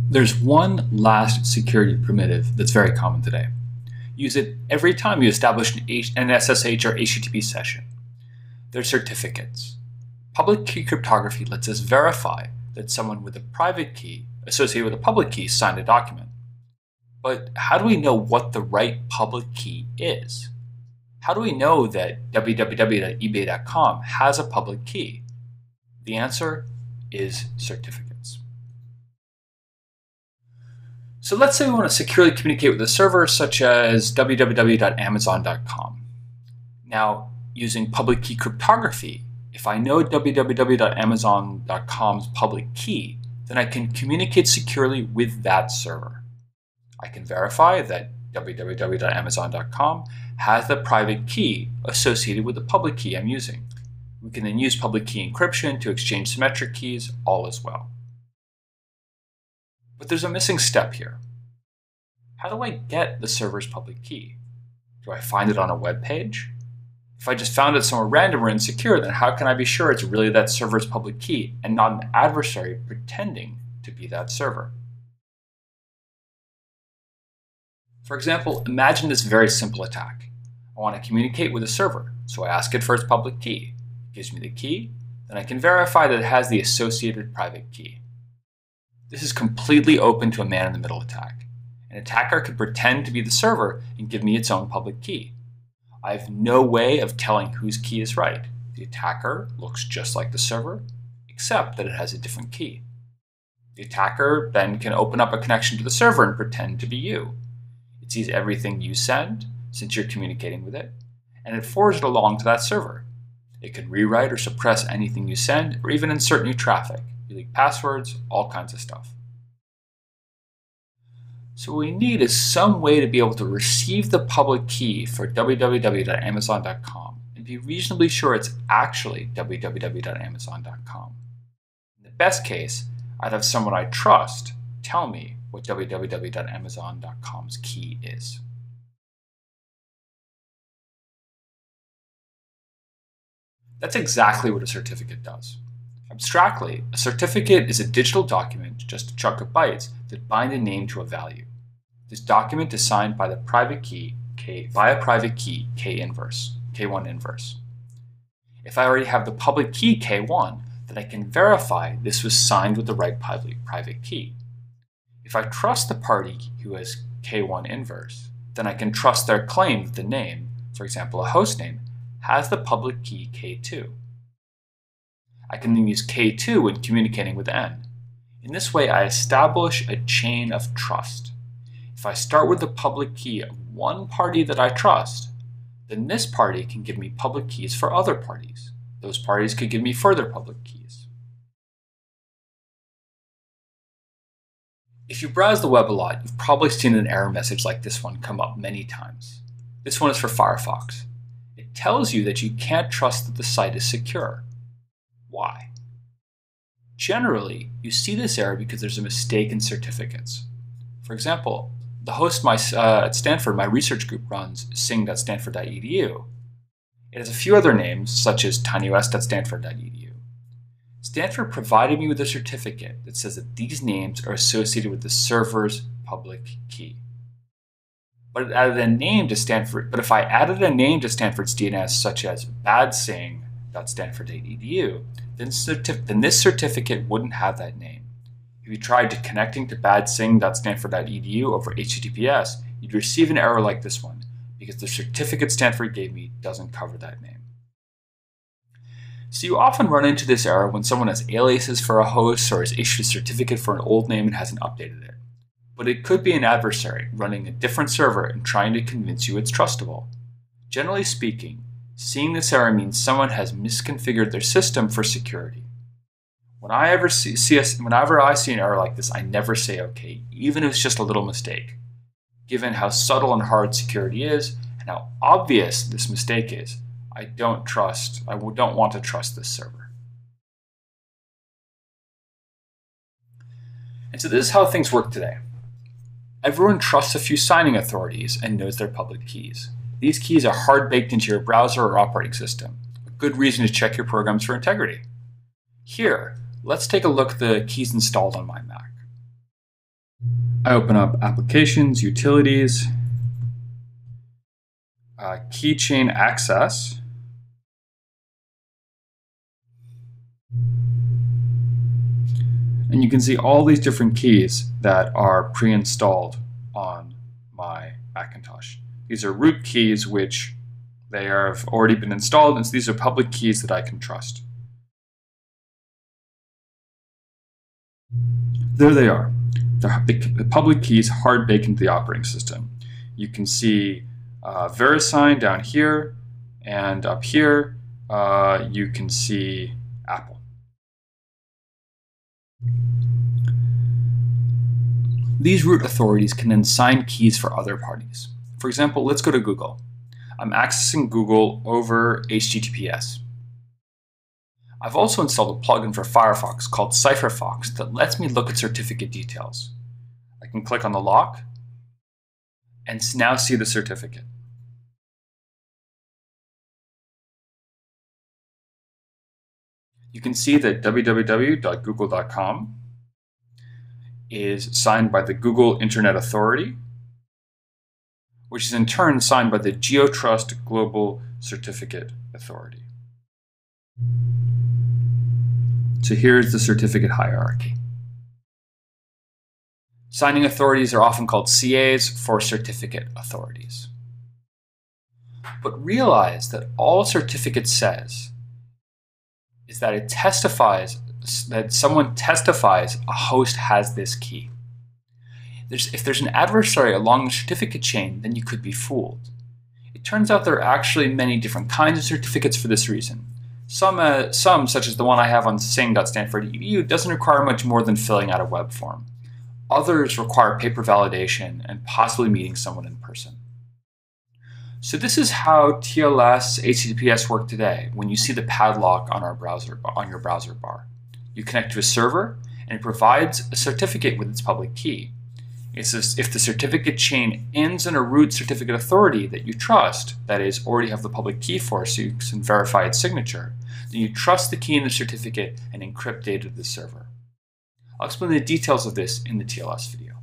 There's one last security primitive that's very common today. Use it every time you establish an SSH or HTTP session. They're certificates. Public key cryptography lets us verify that someone with a private key associated with a public key signed a document. But how do we know what the right public key is? How do we know that www.ebay.com has a public key? The answer is certificates. So let's say we want to securely communicate with a server such as www.amazon.com. Now, using public key cryptography, if I know www.amazon.com's public key, then I can communicate securely with that server. I can verify that www.amazon.com has the private key associated with the public key I'm using. We can then use public key encryption to exchange symmetric keys, all as well. But there's a missing step here. How do I get the server's public key? Do I find it on a web page? If I just found it somewhere random or insecure, then how can I be sure it's really that server's public key and not an adversary pretending to be that server? For example, imagine this very simple attack. I want to communicate with a server, so I ask it for its public key. It gives me the key, then I can verify that it has the associated private key. This is completely open to a man-in-the-middle attack. An attacker could pretend to be the server and give me its own public key. I have no way of telling whose key is right. The attacker looks just like the server, except that it has a different key. The attacker then can open up a connection to the server and pretend to be you. It sees everything you send, since you're communicating with it, and it forwards it along to that server. It can rewrite or suppress anything you send, or even insert new traffic, delete passwords, all kinds of stuff. So what we need is some way to be able to receive the public key for www.amazon.com and be reasonably sure it's actually www.amazon.com. In the best case, I'd have someone I trust tell me what www.amazon.com's key is. That's exactly what a certificate does. Abstractly, a certificate is a digital document, just a chunk of bytes, that bind a name to a value. This document is signed by the private key by a private key K1 inverse. If I already have the public key K1, then I can verify this was signed with the right private key. If I trust the party who has K1 inverse, then I can trust their claim that the name, for example a host name, has the public key K2. I can then use K2 when communicating with N. In this way, I establish a chain of trust. If I start with the public key of one party that I trust, then this party can give me public keys for other parties. Those parties could give me further public keys. If you browse the web a lot, you've probably seen an error message like this one come up many times. This one is for Firefox. It tells you that you can't trust that the site is secure. Why? Generally, you see this error because there's a mistake in certificates. For example, the host at Stanford, my research group runs, sing.stanford.edu. It has a few other names, such as tinys.stanford.edu. Stanford provided me with a certificate that says that these names are associated with the server's public key. But if I added a name to Stanford's DNS, such as badsing.stanford.edu, then this certificate wouldn't have that name. If you tried connecting to badsing.stanford.edu over HTTPS, you'd receive an error like this one, because the certificate Stanford gave me doesn't cover that name. So you often run into this error when someone has aliases for a host or has issued a certificate for an old name and hasn't updated it. But it could be an adversary running a different server and trying to convince you it's trustable. Generally speaking, seeing this error means someone has misconfigured their system for security. Whenever I see an error like this, I never say okay, even if it's just a little mistake. Given how subtle and hard security is, and how obvious this mistake is, I don't want to trust this server. And so this is how things work today. Everyone trusts a few signing authorities and knows their public keys. These keys are hard baked into your browser or operating system, a good reason to check your programs for integrity. Here, let's take a look at the keys installed on my Mac. I open up Applications, Utilities, Keychain Access. And you can see all these different keys that are pre-installed on my Macintosh. These are root keys which they have already been installed, and so these are public keys that I can trust. There they are. The public keys hard baked into the operating system. You can see VeriSign down here, and up here you can see Apple. These root authorities can then sign keys for other parties. For example, let's go to Google. I'm accessing Google over HTTPS. I've also installed a plugin for Firefox called CipherFox that lets me look at certificate details. I can click on the lock and now see the certificate. You can see that www.google.com is signed by the Google Internet Authority, which is in turn signed by the GeoTrust Global Certificate Authority. So here's the certificate hierarchy. Signing authorities are often called CAs for certificate authorities. But realize that all a certificate says is that it testifies that someone testifies a host has this key. If there's an adversary along the certificate chain, then you could be fooled. It turns out there are actually many different kinds of certificates for this reason. Some, such as the one I have on sing.stanford.edu, doesn't require much more than filling out a web form. Others require paper validation and possibly meeting someone in person. So this is how TLS HTTPS work today when you see the padlock on your browser bar. You connect to a server and it provides a certificate with its public key. It says if the certificate chain ends in a root certificate authority that you trust, that is, already have the public key for so you can verify its signature, then you trust the key in the certificate and encrypt data to the server. I'll explain the details of this in the TLS video.